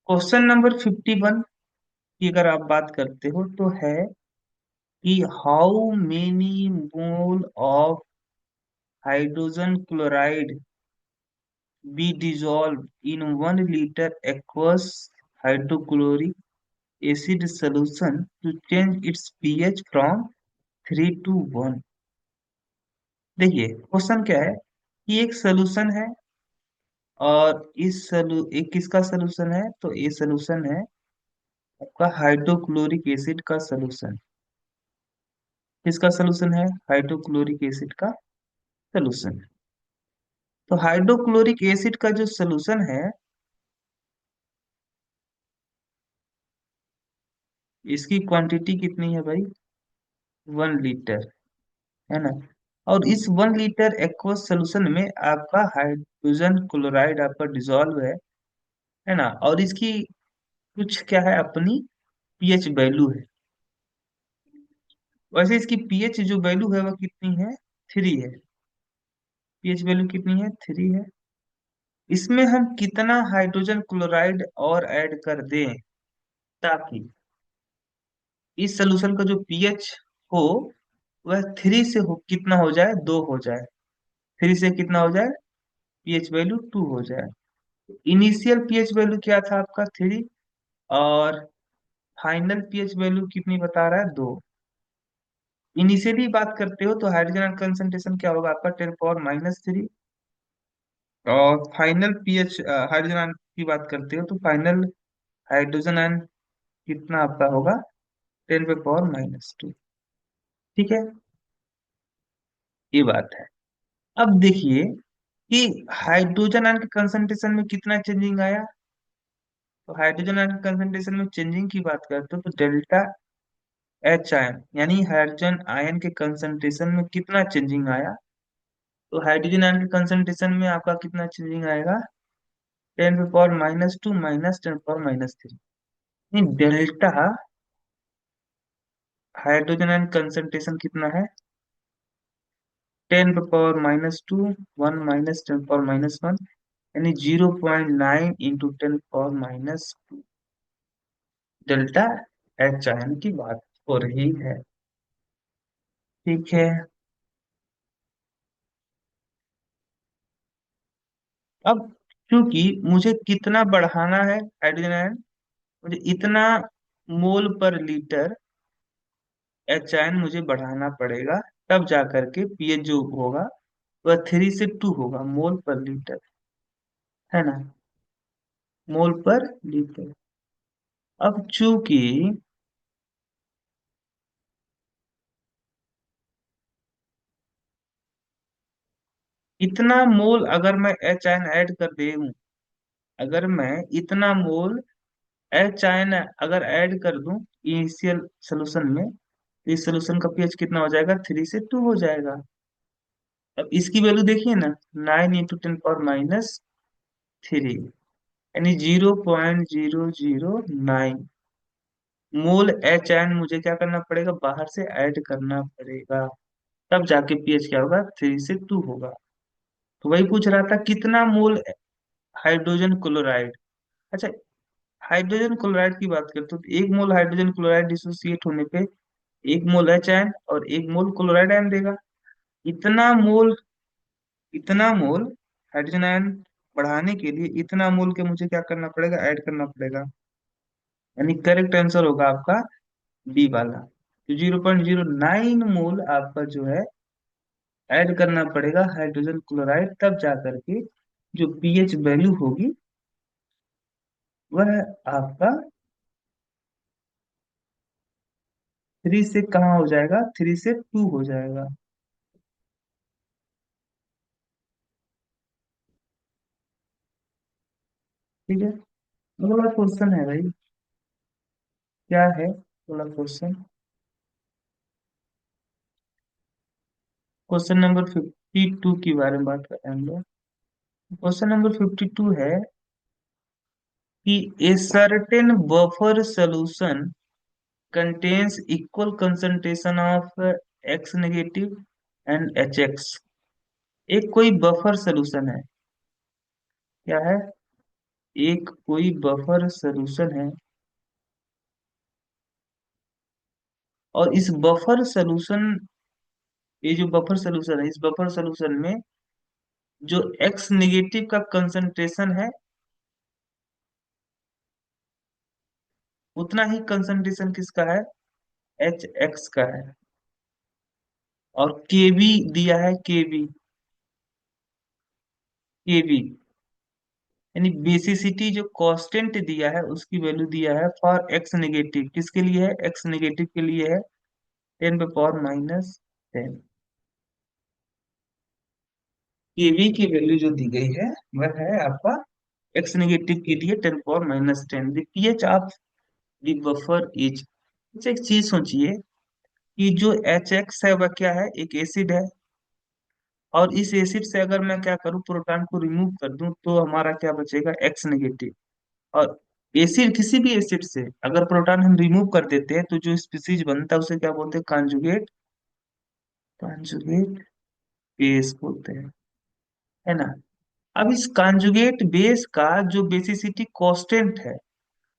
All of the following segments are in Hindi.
क्वेश्चन नंबर 51 की अगर आप बात करते हो तो है कि how many mole of hydrogen chloride be dissolve in 1 litre aqueous hydrochloric acid solution to change its pH from 3 to 1। देखिए क्वेश्चन क्या है कि एक सोल्यूशन है और एक किसका सोल्यूशन है, तो ये सोल्यूशन है आपका हाइड्रोक्लोरिक एसिड का सोल्यूशन। किसका सोल्यूशन है? हाइड्रोक्लोरिक एसिड का सोल्यूशन। तो हाइड्रोक्लोरिक एसिड का जो सोल्यूशन है, इसकी क्वांटिटी कितनी है भाई? 1 लीटर, है ना। और इस 1 लीटर एक्वस सोल्यूशन में आपका हाइड्रोजन क्लोराइड आपका डिजोल्व है ना। और इसकी कुछ क्या है, अपनी पीएच वैल्यू है। वैसे इसकी पीएच जो वैल्यू है वो कितनी है? 3 है। पीएच वैल्यू कितनी है? 3 है। इसमें हम कितना हाइड्रोजन क्लोराइड और ऐड कर दें ताकि इस सोल्यूशन का जो पीएच हो वह 3 से हो कितना हो जाए? 2 हो जाए। 3 से कितना हो जाए? पीएच वैल्यू 2 हो जाए। इनिशियल पीएच वैल्यू क्या था आपका? 3। और फाइनल पीएच वैल्यू कितनी बता रहा है? 2। इनिशियली बात करते हो तो हाइड्रोजन कंसंट्रेशन क्या होगा आपका? 10⁻³ और फाइनल पीएच हाइड्रोजन आयन की बात करते हो तो फाइनल हाइड्रोजन आयन कितना आपका होगा? 10⁻²। ठीक है, ये बात है। अब देखिए कि हाइड्रोजन आयन के कंसंट्रेशन में कितना चेंजिंग आया। तो हाइड्रोजन आयन के कंसंट्रेशन में चेंजिंग की बात करते हो तो डेल्टा एच आयन यानी हाइड्रोजन आयन के कंसंट्रेशन में कितना चेंजिंग आया। तो हाइड्रोजन आयन के कंसंट्रेशन में आपका कितना चेंजिंग आएगा? 10⁻² माइनस 10⁻³ नहीं, डेल्टा हाइड्रोजन आयन कंसंट्रेशन कितना है? 10⁻², 1 - 10⁻⁻1 यानी 0.9 इंटू 10⁻²। डेल्टा एच आयन की बात हो रही है। ठीक है। अब क्योंकि मुझे कितना बढ़ाना है हाइड्रोजन आयन, मुझे इतना मोल पर लीटर एच आयन मुझे बढ़ाना पड़ेगा, तब जा करके पीएच जो होगा वह 3 से 2 होगा मोल पर लीटर, है ना। मोल पर लीटर। अब चूंकि इतना मोल अगर मैं एच आयन ऐड कर दे हूं, अगर मैं इतना मोल एच आयन अगर ऐड कर दूं इनिशियल सोल्यूशन में, तो इस सोल्यूशन का पीएच कितना हो जाएगा? 3 से 2 हो जाएगा। अब इसकी वैल्यू देखिए ना, 9 × 10⁻³ यानी 0.009 मोल एच आयन मुझे क्या करना पड़ेगा? बाहर से ऐड करना पड़ेगा, तब जाके पीएच क्या होगा? 3 से 2 होगा। तो वही पूछ रहा था कितना मोल हाइड्रोजन क्लोराइड। अच्छा, हाइड्रोजन क्लोराइड की बात करते हो तो 1 मोल हाइड्रोजन क्लोराइड डिसोसिएट होने पे 1 मोल एच आयन और 1 मोल क्लोराइड आयन देगा। इतना मोल, इतना मोल हाइड्रोजन आयन बढ़ाने के लिए इतना मोल के मुझे क्या करना पड़ेगा? ऐड करना पड़ेगा। यानी करेक्ट आंसर होगा आपका बी वाला। तो 0.09 मोल आपका जो है ऐड करना पड़ेगा हाइड्रोजन क्लोराइड, तब जा करके जो पीएच वैल्यू होगी वह आपका 3 से कहाँ हो जाएगा? 3 से 2 हो जाएगा। ठीक है, अगला क्वेश्चन है भाई। क्या है अगला क्वेश्चन? क्वेश्चन नंबर 52 के बारे में बात कर रहे हैं हम लोग। क्वेश्चन नंबर 52 है कि a certain buffer solution contains equal concentration of X negative and HX। एक कोई बफर सॉल्यूशन है, क्या है? एक कोई बफर सॉल्यूशन है, और इस बफर सॉल्यूशन, ये जो बफर सॉल्यूशन है, इस बफर सॉल्यूशन में जो एक्स नेगेटिव का कंसंट्रेशन है, उतना ही कंसंट्रेशन किसका है, एच एक्स का है। और केबी दिया है, केबी, केबी यानी बेसिसिटी जो कांस्टेंट दिया है उसकी वैल्यू दिया है फॉर एक्स नेगेटिव। किसके लिए है, एक्स नेगेटिव के लिए है 10 पे पावर माइनस 10। केवी की वैल्यू जो दी गई है वह है आपका एक्स नेगेटिव के लिए 10 power minus 10। The pH of the buffer is, एक चीज सोचिए कि जो एच एक्स है वह क्या है, एक एसिड है। और इस एसिड से अगर मैं क्या करूं, प्रोटॉन को रिमूव कर दूं, तो हमारा क्या बचेगा, एक्स नेगेटिव। और एसिड, किसी भी एसिड से अगर प्रोटॉन हम रिमूव कर देते हैं तो जो स्पीसीज बनता है उसे क्या बोलते हैं, कॉन्जुगेट, कॉन्जुगेट बेस बोलते हैं, है ना। अब इस कॉन्जुगेट बेस का जो बेसिसिटी कांस्टेंट है,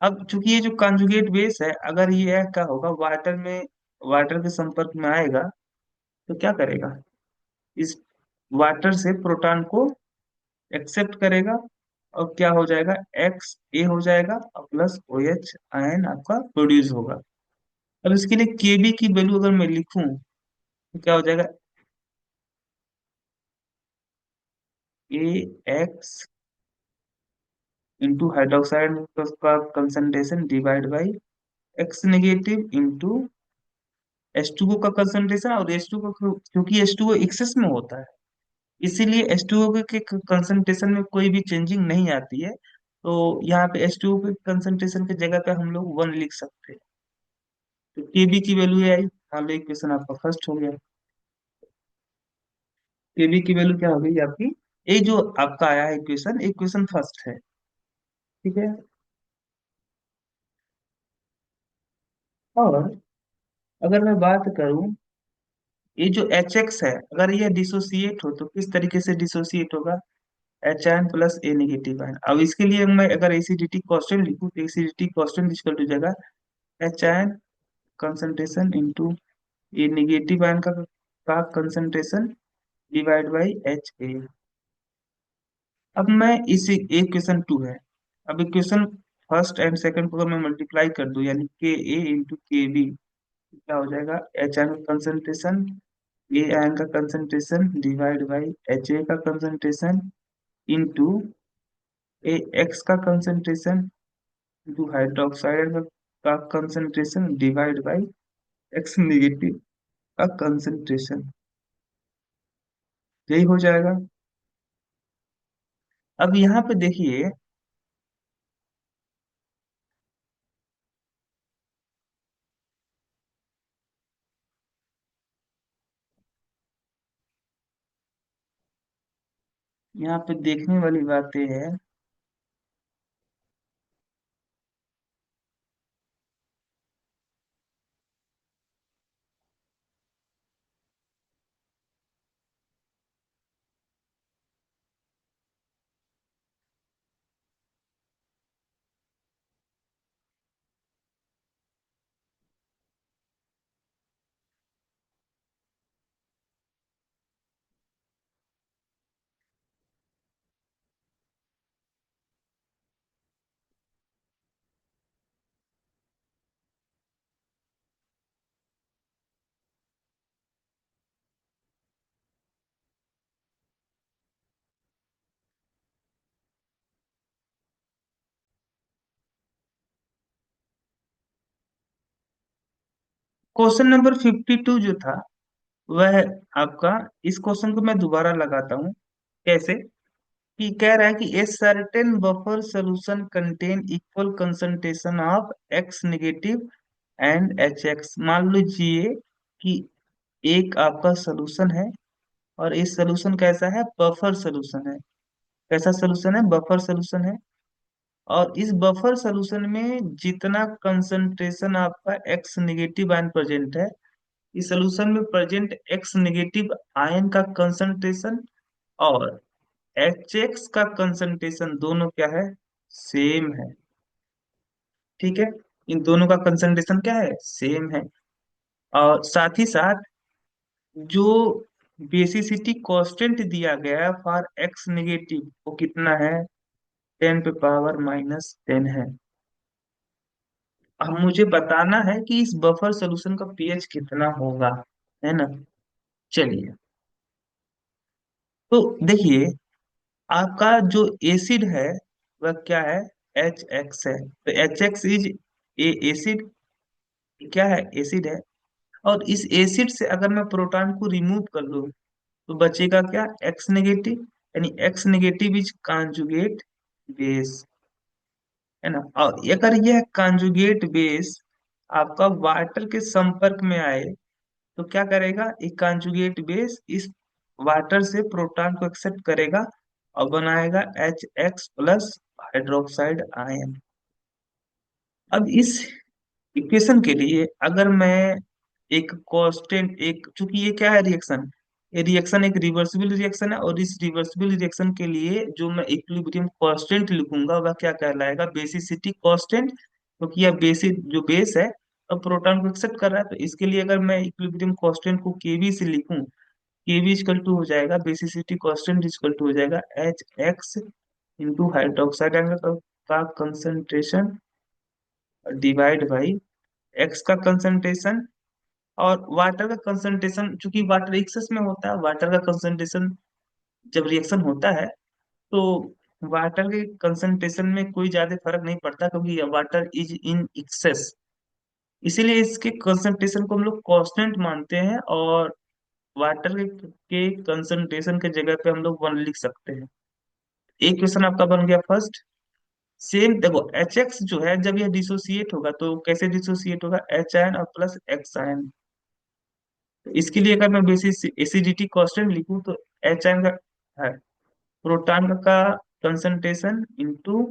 अब चूंकि ये जो कॉन्जुगेट बेस है, अगर ये क्या होगा, वाटर में, वाटर के संपर्क में आएगा तो क्या करेगा, इस वाटर से प्रोटॉन को एक्सेप्ट करेगा, और क्या हो जाएगा, एक्स ए हो जाएगा, और प्लस ओ एच आयन आपका प्रोड्यूस होगा। अब इसके लिए केबी की वैल्यू अगर मैं लिखूं तो क्या हो जाएगा, ए एक्स इंटू हाइड्रोक्साइड का concentration divide by X negative into H2O का कंसंट्रेशन। और H2 का, क्योंकि H2O एक्सेस में होता है, इसीलिए H2O के कंसंट्रेशन में कोई भी चेंजिंग नहीं आती है। तो यहाँ पे H2O के कंसंट्रेशन की जगह पे हम लोग 1 लिख सकते हैं। तो केबी की वैल्यू ये आई, हाँ लो इक्वेशन आपका फर्स्ट हो गया। केबी की वैल्यू क्या हो गई आपकी, ये जो आपका आया है इक्वेशन, इक्वेशन फर्स्ट है। ठीक है। और अगर मैं बात करूं, ये जो एच एक्स है, अगर ये डिसोसिएट हो तो किस तरीके से डिसोसिएट होगा, एच आयन प्लस ए नेगेटिव आयन। अब इसके लिए मैं अगर एसिडिटी कांस्टेंट लिखूं तो एसिडिटी कांस्टेंट इक्वल टू जाएगा एच आयन कंसंट्रेशन इंटू ए नेगेटिव आयन का concentration divide by H A. अब मैं इस इक्वेशन 2 है, अब इक्वेशन फर्स्ट एंड सेकंड को अगर मैं मल्टीप्लाई कर दूं, यानी के ए इंटू के बी, क्या हो जाएगा, एच आयन का कंसंट्रेशन, ए आयन का concentration divide by H A का कंसंट्रेशन इंटू ए एक्स का कंसंट्रेशन इंटू हाइड्रोक्साइड का concentration divide by X negative का कंसंट्रेशन। यही हो जाएगा। अब यहाँ पे देखिए, यहाँ पे देखने वाली बात यह है, क्वेश्चन नंबर 52 जो था वह आपका, इस क्वेश्चन को मैं दोबारा लगाता हूँ। कैसे, कि कह रहा है कि a certain buffer solution contain equal concentration of x negative and H x. मान लीजिए कि एक आपका सॉल्यूशन है, और इस सॉल्यूशन कैसा है, बफर सॉल्यूशन है। कैसा सॉल्यूशन है, बफर सॉल्यूशन है। और इस बफर सॉल्यूशन में जितना कंसंट्रेशन आपका एक्स नेगेटिव आयन प्रेजेंट है, इस सॉल्यूशन में प्रेजेंट एक्स नेगेटिव आयन का कंसंट्रेशन और एच एक्स का कंसंट्रेशन दोनों क्या है, सेम है। ठीक है, इन दोनों का कंसंट्रेशन क्या है, सेम है। और साथ ही साथ जो बेसिसिटी कांस्टेंट दिया गया है फॉर एक्स नेगेटिव, वो कितना है, 10 पे पावर -10 है। अब मुझे बताना है कि इस बफर सॉल्यूशन का पीएच कितना होगा, है ना। चलिए, तो देखिए, आपका जो एसिड है वह क्या है, एच है। तो एच इज ए एसिड, क्या है, एसिड है। और इस एसिड से अगर मैं प्रोटॉन को रिमूव कर लूं तो बचेगा क्या, एक्स नेगेटिव। यानी x negative is conjugate base, है ना। और अगर यह कॉन्जुगेट बेस आपका वाटर के संपर्क में आए तो क्या करेगा, एक कॉन्जुगेट बेस इस वाटर से प्रोटॉन को एक्सेप्ट करेगा और बनाएगा H+ हाइड्रोक्साइड आयन। अब इस इक्वेशन के लिए अगर मैं एक कांस्टेंट, एक, चूंकि ये क्या है रिएक्शन, ये रिएक्शन एक रिवर्सिबल रिएक्शन है, और इस रिवर्सिबल रिएक्शन के लिए जो मैं इक्विलिब्रियम कांस्टेंट लिखूंगा वह क्या कहलाएगा, बेसिसिटी कांस्टेंट, क्योंकि यह बेसिक जो बेस है अब प्रोटॉन को एक्सेप्ट कर रहा है। तो इसके लिए अगर मैं इक्विलिब्रियम कांस्टेंट को केवी से लिखूं, केवी इक्वल टू हो जाएगा, बेसिसिटी कांस्टेंट इक्वल टू हो जाएगा H इंटू हाइड्रोक्साइड आयन का कंसंट्रेशन डिवाइड बाई एक्स का कंसंट्रेशन। और वाटर का कंसंट्रेशन, चूंकि वाटर एक्सेस में होता है, वाटर का कंसंट्रेशन जब रिएक्शन होता है तो वाटर के कंसंट्रेशन में कोई ज्यादा फर्क नहीं पड़ता, क्योंकि वाटर इज इन एक्सेस। इसीलिए इसके कंसंट्रेशन को हम लोग कांस्टेंट मानते हैं, और वाटर के कंसंट्रेशन के जगह पे हम लोग 1 लिख सकते हैं। एक क्वेश्चन आपका बन गया फर्स्ट। सेम देखो, H जो है जब यह डिसोसिएट होगा तो कैसे डिसोसिएट होगा, एच आयन और प्लस एक्स आयन। तो इसके लिए अगर मैं बेसिस एसिडिटी कांस्टेंट लिखूं तो एच आयन का है, प्रोटॉन का कंसंट्रेशन इंटू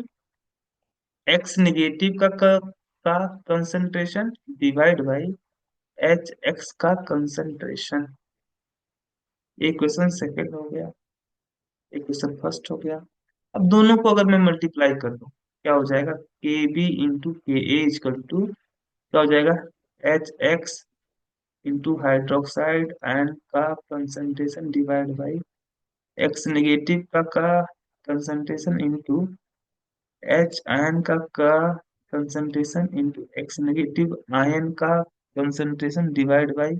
एक्स नेगेटिव का कंसंट्रेशन डिवाइड बाई H का कंसंट्रेशन। एक क्वेश्चन सेकंड हो गया, एक क्वेश्चन फर्स्ट हो गया। अब दोनों को अगर मैं मल्टीप्लाई कर दूं क्या हो जाएगा, के बी इंटू के ए इजकल टू क्या हो जाएगा, H इंटू हाइड्रोक्साइड आयन का concentration divide by X negative का कंसंट्रेशन इंटू एच आयन का concentration into X negative ion का कंसंट्रेशन डिवाइड बाई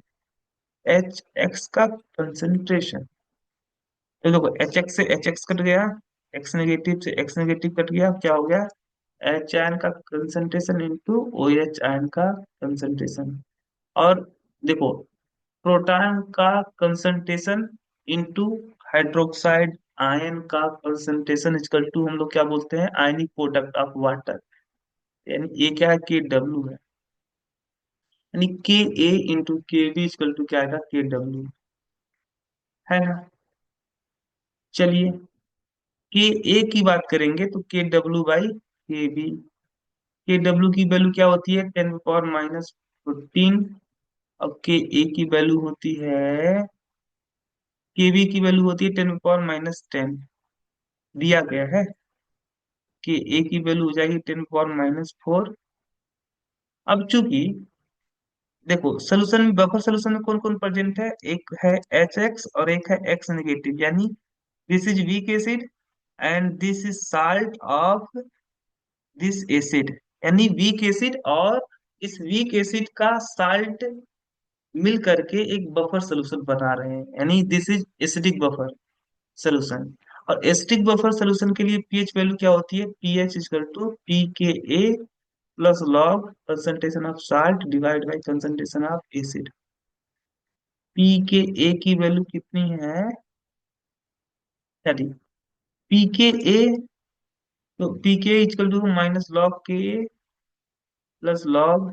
H का कंसंट्रेशन। तो देखो, H से H कट गया, एक्स नेगेटिव से एक्स नेगेटिव कट गया, क्या हो गया, एच आयन का concentration into O H ion का कंसंट्रेशन। और देखो, प्रोटॉन का कंसंट्रेशन इंटू हाइड्रोक्साइड आयन का कंसंट्रेशन इक्वल टू हम लोग क्या बोलते हैं, आयनिक प्रोडक्ट ऑफ वाटर। यानी ये क्या है, के डब्ल्यू है। यानी के ए इंटू के बी इक्वल टू क्या आएगा, के डब्ल्यू, है ना। चलिए, के ए की बात करेंगे तो के डब्ल्यू बाई के बी। के डब्ल्यू की वैल्यू क्या होती है, 10 पावर -14। अब के ए की वैल्यू होती है, के बी की वैल्यू होती है 10 पावर -10 दिया गया है। कि ए की वैल्यू हो जाएगी 10 पावर -4। अब चूंकि देखो, सोल्यूशन में, बफर सोल्यूशन में कौन कौन प्रेजेंट है, एक है H और एक है एक्स नेगेटिव, यानी this is weak acid and this is salt of this acid. यानी वीक एसिड और इस वीक एसिड का साल्ट मिल करके एक बफर सोल्यूशन बना रहे हैं, यानी this is acidic buffer solution. और एसिडिक बफर सोल्यूशन के लिए पीएच वैल्यू क्या होती है, pH equal to p K a plus log concentration of salt divide by concentration of acid. P K a की वैल्यू कितनी है, सॉरी, पी के ए, तो पी के इक्वल टू -log के ए प्लस लॉग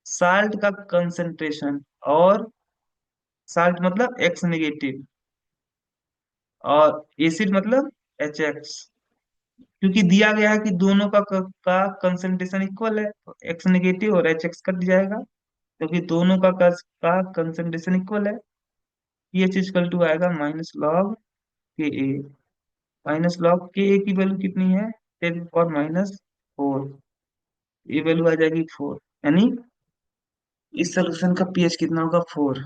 साल्ट का कंसंट्रेशन, और साल्ट मतलब एक्स नेगेटिव, और एसिड मतलब H। क्योंकि दिया गया है कि दोनों का कंसंट्रेशन इक्वल है तो एक्स नेगेटिव और H कट जाएगा, क्योंकि दोनों का कंसंट्रेशन इक्वल है। पीएच इक्वल टू आएगा -log के ए। -log के ए की वैल्यू कितनी है, 10⁻⁴ ये वैल्यू आ जाएगी 4, यानी इस सोल्यूशन का पीएच कितना होगा? 4।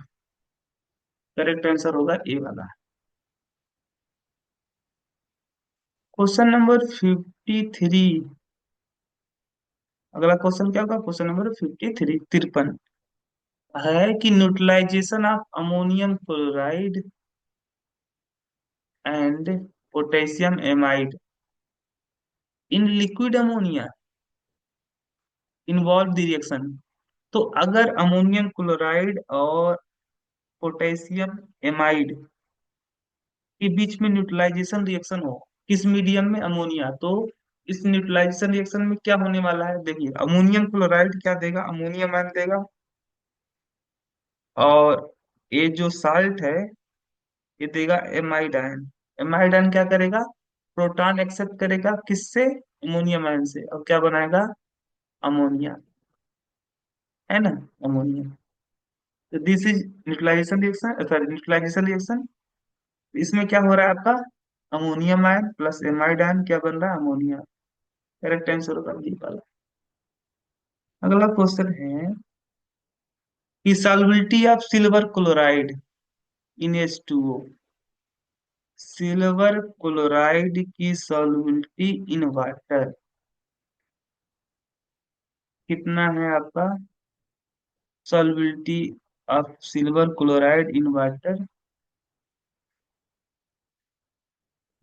करेक्ट आंसर होगा ए वाला। Question number 53। अगला क्वेश्चन क्या होगा? क्वेश्चन नंबर 53, 53 है कि neutralisation of ammonium chloride and potassium amide in liquid ammonia involve the reaction. तो अगर अमोनियम क्लोराइड और पोटेशियम एमाइड के बीच में न्यूट्रलाइजेशन रिएक्शन हो, किस मीडियम में? अमोनिया। तो इस न्यूट्रलाइजेशन रिएक्शन में क्या होने वाला है? देखिए, अमोनियम क्लोराइड क्या देगा? अमोनियम आयन देगा। और ये जो साल्ट है ये देगा एमाइड आयन। एमाइड आयन क्या करेगा? प्रोटॉन एक्सेप्ट करेगा किससे? अमोनियम आयन से, और क्या बनाएगा? अमोनिया, है ना? अमोनिया। तो this is neutralisation reaction, sorry, neutralisation reaction. इसमें क्या हो रहा है आपका? Ammonium ion plus amide ion क्या बन रहा है? अमोनिया। करेक्ट आंसर होगा बी वाला। अगला क्वेश्चन है कि solubility of silver chloride in H2O। Silver chloride की सॉल्युबिलिटी इन वाटर कितना है आपका? Solubility of silver chloride in water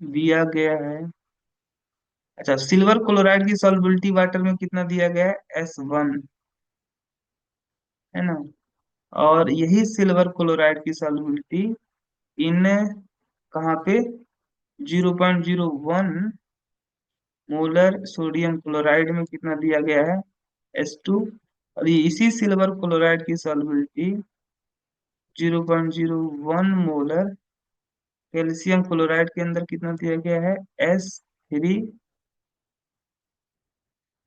दिया गया है। अच्छा, सिल्वर क्लोराइड की सॉल्युबिलिटी वाटर में कितना दिया गया है? S1, है ना? और यही सिल्वर क्लोराइड की सॉल्युबिलिटी इन कहाँ पे? 0.01 मोलर सोडियम क्लोराइड में कितना दिया गया है? S2। और ये इसी सिल्वर क्लोराइड की सॉल्युबिलिटी 0.01 मोलर कैल्शियम क्लोराइड के अंदर कितना दिया गया है? S3।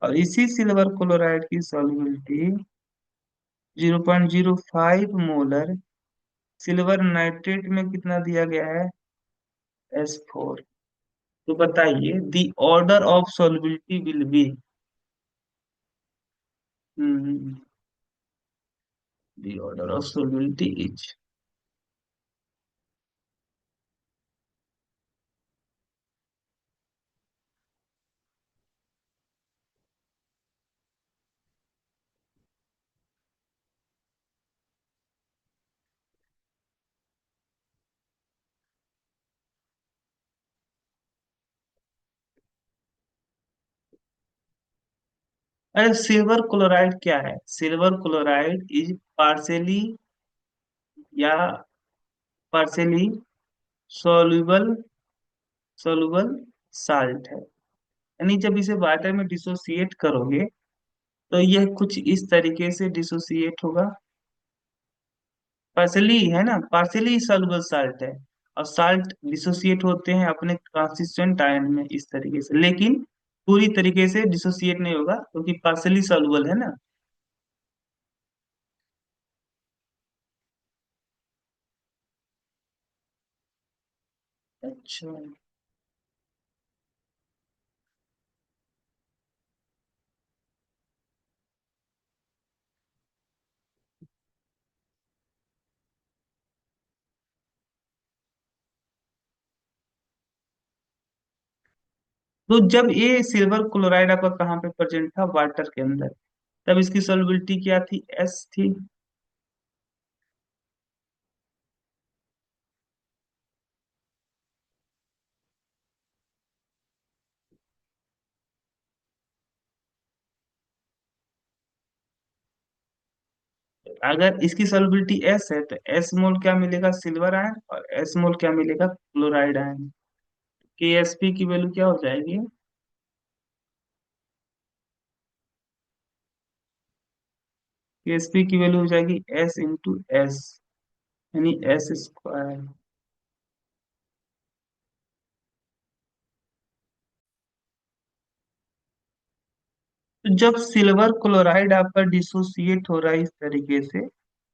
और इसी सिल्वर क्लोराइड की सॉल्युबिलिटी 0.05 मोलर सिल्वर नाइट्रेट में कितना दिया गया है? S4। तो बताइए the order of solubility will be. The order of solubility is. अरे सिल्वर क्लोराइड क्या है? सिल्वर क्लोराइड इज पार्शियली या पार्शियली सोल्यूबल, सोल्यूबल साल्ट है। यानी जब इसे वाटर में डिसोसिएट करोगे तो यह कुछ इस तरीके से डिसोसिएट होगा। पार्शियली है ना, पार्शियली सॉल्युबल साल्ट है। और साल्ट डिसोसिएट होते हैं अपने ट्रांसिस्टेंट आयन में इस तरीके से, लेकिन पूरी तरीके से डिसोसिएट नहीं होगा क्योंकि पार्शियली सॉल्युबल है ना। अच्छा, तो जब ये सिल्वर क्लोराइड आपका कहाँ पे प्रेजेंट था? वाटर के अंदर। तब इसकी सॉल्युबिलिटी क्या थी? एस थी। अगर इसकी सॉल्युबिलिटी एस है तो एस मोल क्या मिलेगा? Silver ion. और एस मोल क्या मिलेगा? Chloride ion. के एस पी की वैल्यू क्या हो जाएगी? के एस पी की वैल्यू हो जाएगी एस इंटू एस, यानी एस स्क्वायर। तो जब सिल्वर क्लोराइड आपका डिसोसिएट हो रहा है इस तरीके से,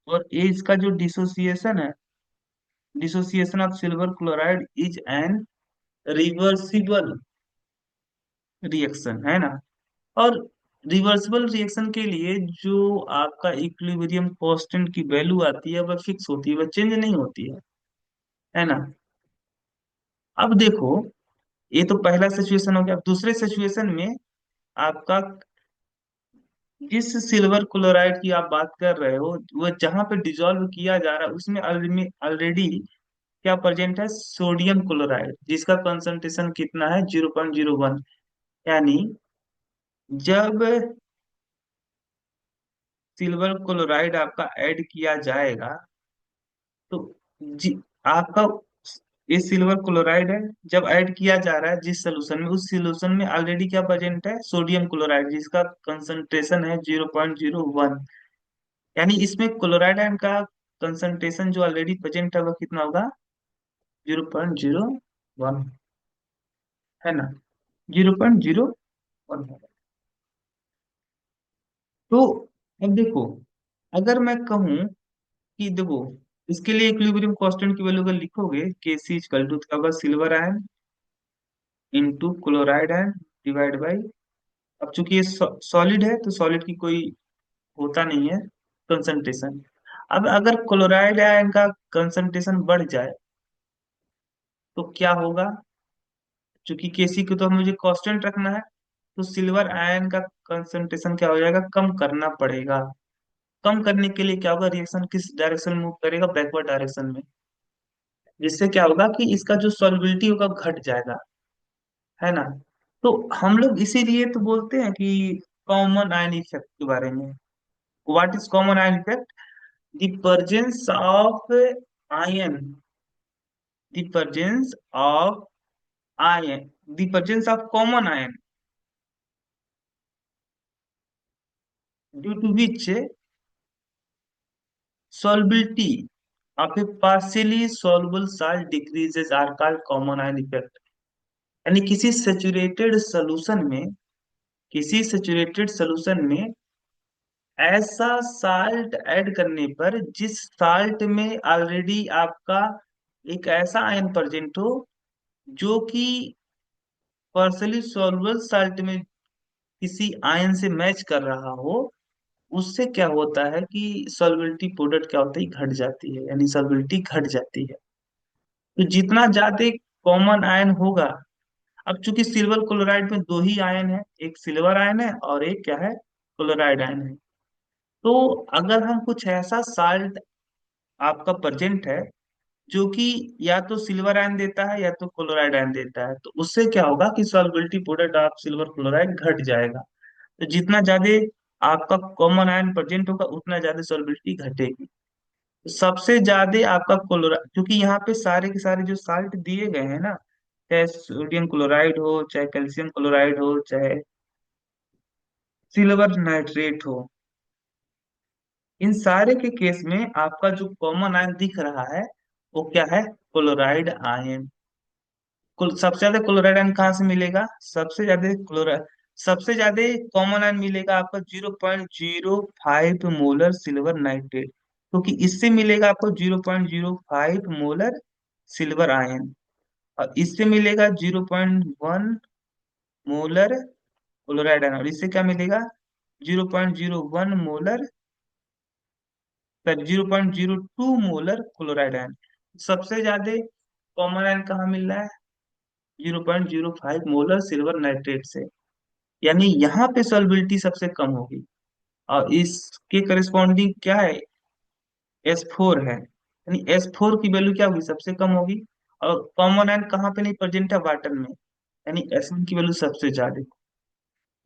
और ये इसका जो डिसोसिएशन है, dissociation of silver chloride is an reversible reaction, है ना। और रिवर्सिबल रिएक्शन के लिए जो आपका इक्विलिब्रियम कांस्टेंट की वैल्यू आती है वह फिक्स होती है, वह चेंज नहीं होती है ना। अब देखो, ये तो पहला सिचुएशन हो गया। अब दूसरे सिचुएशन में आपका जिस सिल्वर क्लोराइड की आप बात कर रहे हो, वह जहां पे डिजोल्व किया जा रहा है उसमें ऑलरेडी क्या प्रेजेंट है, सोडियम क्लोराइड, जिसका कंसंट्रेशन कितना है, 0.01। यानी जब सिल्वर क्लोराइड आपका ऐड किया जाएगा तो जी आपका ये सिल्वर क्लोराइड है, जब ऐड किया जा रहा है जिस सोल्यूशन में, उस सोल्यूशन में ऑलरेडी क्या प्रेजेंट है, सोडियम क्लोराइड, जिसका कंसंट्रेशन है 0.01। यानी इसमें क्लोराइड आयन का कंसंट्रेशन जो ऑलरेडी प्रेजेंट है वह कितना होगा, 0.01, है ना, 0.01 होगा। तो अब देखो, अगर मैं कहूं कि देखो, इसके लिए इक्विलिब्रियम कांस्टेंट की वैल्यू अगर लिखोगे, के सी इक्वल टू क्या होगा, silver ion into chloride ion divide by, अब चूंकि ये सॉलिड है तो सॉलिड की कोई होता नहीं है कंसंट्रेशन। अब अगर क्लोराइड आयन का कंसंट्रेशन बढ़ जाए तो क्या होगा, चूंकि केसी को तो मुझे कांस्टेंट रखना है, तो सिल्वर आयन का कंसंट्रेशन क्या हो जाएगा, कम करना पड़ेगा। कम करने के लिए क्या होगा, रिएक्शन किस डायरेक्शन में मूव करेगा, बैकवर्ड डायरेक्शन में। जिससे क्या होगा कि इसका जो सॉल्युबिलिटी होगा घट जाएगा, है ना। तो हम लोग इसीलिए तो बोलते हैं कि कॉमन आयन इफेक्ट के बारे में। What is common ion effect? The presence of ion, the presence of ion, the presence of common ion due to which solubility of a partially soluble salt decreases are called common ion effect। यानी किसी सेचुरेटेड सोल्यूशन में ऐसा साल्ट ऐड करने पर जिस साल्ट में ऑलरेडी आपका एक ऐसा आयन प्रेजेंट हो जो कि पार्शली सॉल्युबल साल्ट में किसी आयन से मैच कर रहा हो, उससे क्या होता है कि सॉल्युबिलिटी प्रोडक्ट क्या होता है, घट जाती है, यानी सॉल्युबिलिटी घट जाती है। तो जितना ज्यादा कॉमन आयन होगा, अब चूंकि सिल्वर क्लोराइड में दो ही आयन है, एक सिल्वर आयन है और एक क्या है, क्लोराइड आयन है। तो अगर हम कुछ ऐसा साल्ट आपका प्रेजेंट है जो कि या तो सिल्वर आयन देता है या तो क्लोराइड आयन देता है, तो उससे क्या होगा कि solubility product of silver chloride घट जाएगा। तो जितना ज्यादा आपका कॉमन आयन प्रेजेंट होगा उतना ज्यादा सॉल्युबिलिटी घटेगी। सबसे ज्यादा आपका क्लोरा, क्योंकि यहाँ पे सारे के सारे जो साल्ट दिए गए हैं ना, चाहे सोडियम क्लोराइड हो, चाहे कैल्शियम क्लोराइड हो, चाहे सिल्वर नाइट्रेट हो, इन सारे के केस में आपका जो कॉमन आयन दिख रहा है वो क्या है, क्लोराइड आयन। कुल सबसे ज्यादा क्लोराइड आयन कहाँ से मिलेगा, सबसे ज्यादा कॉमन आयन मिलेगा आपका 0.05 मोलर सिल्वर नाइट्रेट, क्योंकि इससे मिलेगा आपको 0.05 मोलर सिल्वर आयन, और इससे मिलेगा 0.1 मोलर क्लोराइड आयन, और इससे क्या मिलेगा, 0.01 मोलर, 0.02 मोलर क्लोराइड आयन। सबसे ज्यादा कॉमन आयन कहाँ मिल रहा है, 0.05 मोलर सिल्वर नाइट्रेट से। यानी यहाँ पे सॉल्युबिलिटी सबसे कम होगी, और इसके करस्पॉन्डिंग क्या है, S4 है, यानी S4 की वैल्यू क्या होगी, सबसे कम होगी। और कॉमन आयन कहाँ पे नहीं प्रेजेंट है, वाटर में, यानी S1 की वैल्यू सबसे ज्यादा।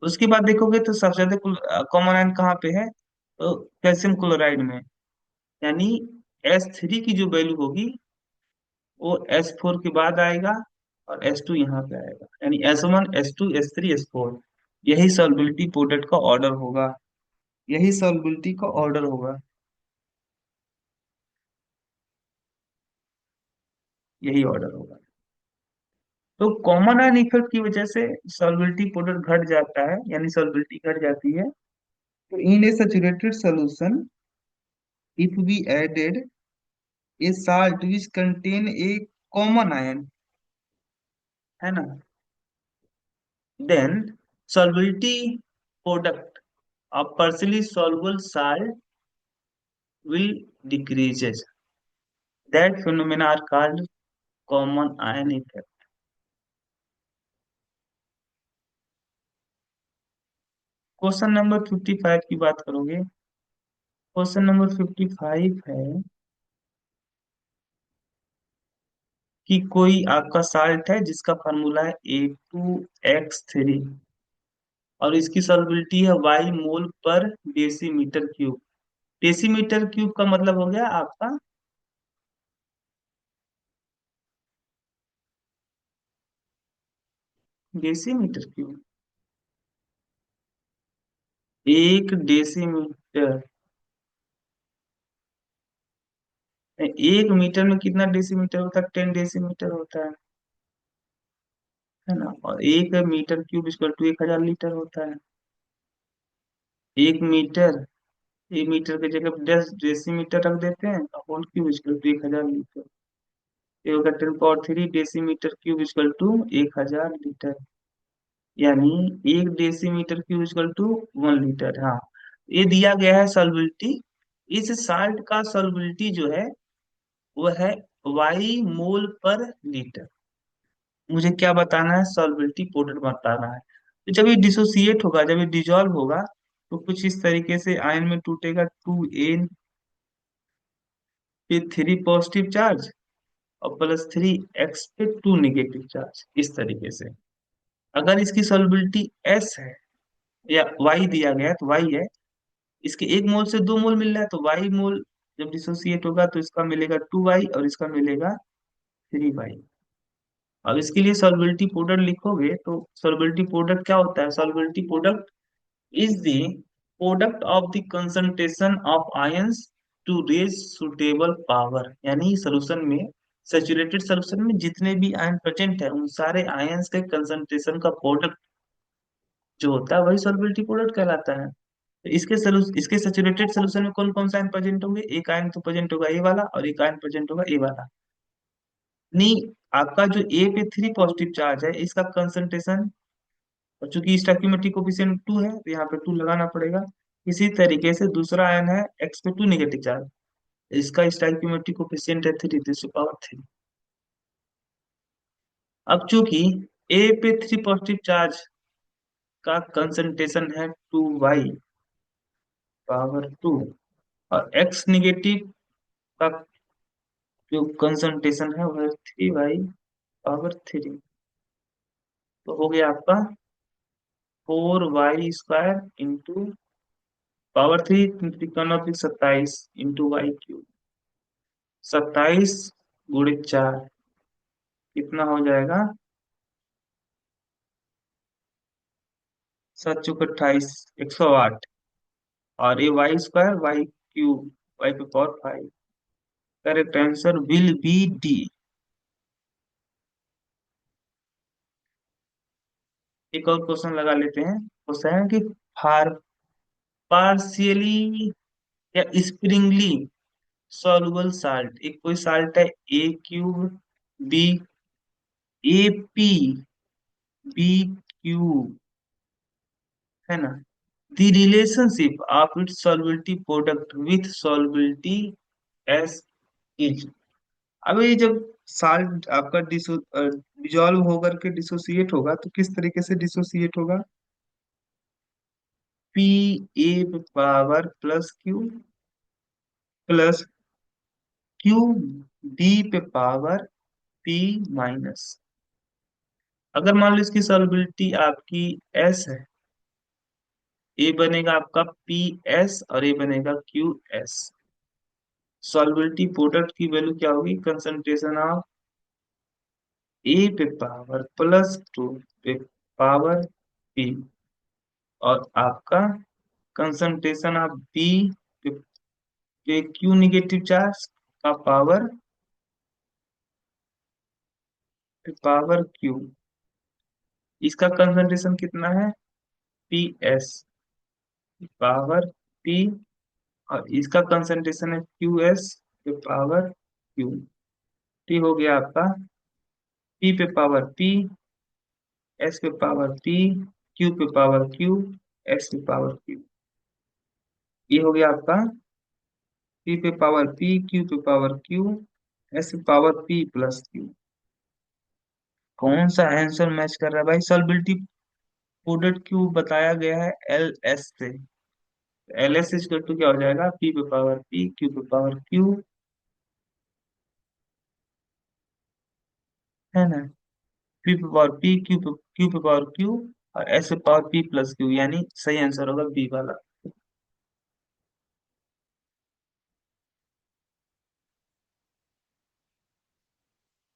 उसके बाद देखोगे तो सबसे ज्यादा कॉमन आयन कहाँ पे है, तो कैल्शियम क्लोराइड में, यानी S3 की जो वैल्यू होगी वो S4 के बाद आएगा, और S2 यहाँ पे आएगा, यानी S1 S2 S3 S4। यही सॉल्युबिलिटी प्रोडक्ट का ऑर्डर होगा, यही सॉल्युबिलिटी का ऑर्डर होगा, यही ऑर्डर होगा। तो कॉमन आयन इफेक्ट की वजह से सॉल्युबिलिटी प्रोडक्ट घट जाता है, यानी सॉल्युबिलिटी घट जाती है। तो in a saturated solution if we added a salt which contain a common ion, है ना, then solubility product of partially soluble salt will decreases. That phenomena are called common ion effect. Question number 55 की बात करोगे। क्वेश्चन नंबर 55 है कि कोई आपका साल्ट है जिसका फॉर्मूला है A2X3 और इसकी सॉल्युबिलिटी है y मोल पर डेसीमीटर क्यूब। डेसीमीटर क्यूब का मतलब हो गया आपका डेसीमीटर क्यूब। एक डेसीमीटर, एक मीटर में कितना डेसीमीटर होता है? 10 डेसीमीटर होता है ना। और एक metre cube equal to 1000 litre होता है। एक मीटर, एक मीटर की जगह 10 डेसीमीटर रख देते हैं, whole cube equal to 1000 litre. ये होगा 10 power 3 decimetre cube equal to 1000 litre. यानी एक decimetre cube equal to 1 litre. हाँ, ये दिया गया है सॉल्युबिलिटी। इस साल्ट का सॉल्युबिलिटी जो है वो है वाई मोल पर लीटर। मुझे क्या बताना है? सॉल्युबिलिटी पाउडर बताना है। तो जब ये डिसोसिएट होगा, जब ये डिजॉल्व होगा, तो कुछ इस तरीके से आयन में टूटेगा। 2N पे 3 पॉजिटिव चार्ज और +3X पे 2 नेगेटिव चार्ज, इस तरीके से। अगर इसकी सॉल्युबिलिटी S है या Y दिया गया है तो Y है, इसके एक मोल से 2 मोल मिल रहा है तो Y मोल जब डिसोसिएट होगा तो इसका मिलेगा 2Y और इसका मिलेगा 3Y। अब इसके लिए सॉल्युबिलिटी प्रोडक्ट लिखोगे तो सॉल्युबिलिटी प्रोडक्ट क्या होता है? Solubility product is the product of the concentration of ions to raise suitable power. यानी सॉल्यूशन में, सैचुरेटेड सॉल्यूशन में जितने भी आयन प्रेजेंट है उन सारे आयंस के कंसंट्रेशन का प्रोडक्ट जो होता है वही सॉल्युबिलिटी प्रोडक्ट कहलाता है। तो इसके सैचुरेटेड सॉल्यूशन में कौन कौन सा आयन प्रेजेंट होंगे? एक आयन तो प्रेजेंट होगा ए वाला और एक आयन प्रेजेंट होगा ए वाला। नहीं, आपका जो ए पे 3 पॉजिटिव चार्ज है इसका कंसंट्रेशन, और चूंकि स्टोइकियोमेट्रिक कोफिशिएंट 2 है तो यहाँ पे 2 लगाना पड़ेगा। इसी तरीके से दूसरा आयन है एक्स पे 2 नेगेटिव चार्ज, इसका स्टोइकियोमेट्रिक कोफिशिएंट है 3 × 10⁻³ अब चूंकि ए पे 3 पॉजिटिव चार्ज का कंसंट्रेशन है 2y⁻² और एक्स नेगेटिव का जो कंसंट्रेशन है वह 3y⁻³ तो हो गया आपका 4y² × 27 27 × 4 कितना हो जाएगा? 7×4 = 28, 108। और ये y², y³ correct answer will be D. एक और क्वेश्चन लगा लेते हैं। क्वेश्चन है कि फार पार्शियली या स्प्रिंगली सॉल्युबल साल्ट, एक कोई साल्ट है A³ बी, AB, B³ है ना। The relationship of its solubility product with solubility S is. अब ये जब साल्ट आपका डिसॉल्व होकर के डिसोसिएट होगा तो किस तरीके से डिसोसिएट होगा? Pa पे पावर+Q प्लस Q B पे पावर P-। अगर मान लो इसकी सॉल्युबिलिटी आपकी S है, ए बनेगा आपका PS और ए बनेगा QS। सॉल्युबिलिटी प्रोडक्ट की वैल्यू क्या होगी? कंसंट्रेशन ऑफ A पे पावर+2 पे पावर P और आपका कंसंट्रेशन ऑफ पे Q नेगेटिव चार्ज का पावर पे पावर Q। इसका कंसंट्रेशन कितना है? PS पावर P और इसका कंसंट्रेशन है QS पे पावर Q। ठीक हो गया आपका P पे पावर P एस पे पावर पी, क्यू पे पावर क्यू, एस पे पावर क्यू। ये हो गया आपका पी पे पावर पी, क्यू पे पावर क्यू, एस पे पावर पी प्लस क्यू। कौन सा आंसर मैच कर रहा है भाई? सॉल्बिलिटी कोडेड क्यू बताया गया है एल एस से। एल एस इक्वल टू क्या हो जाएगा? पी पे पावर पी, क्यू पे पावर क्यू, है ना? पी पे पावर पी, क्यू पे पावर क्यू, और एस पे पावर पी प्लस क्यू, यानी सही आंसर होगा बी वाला।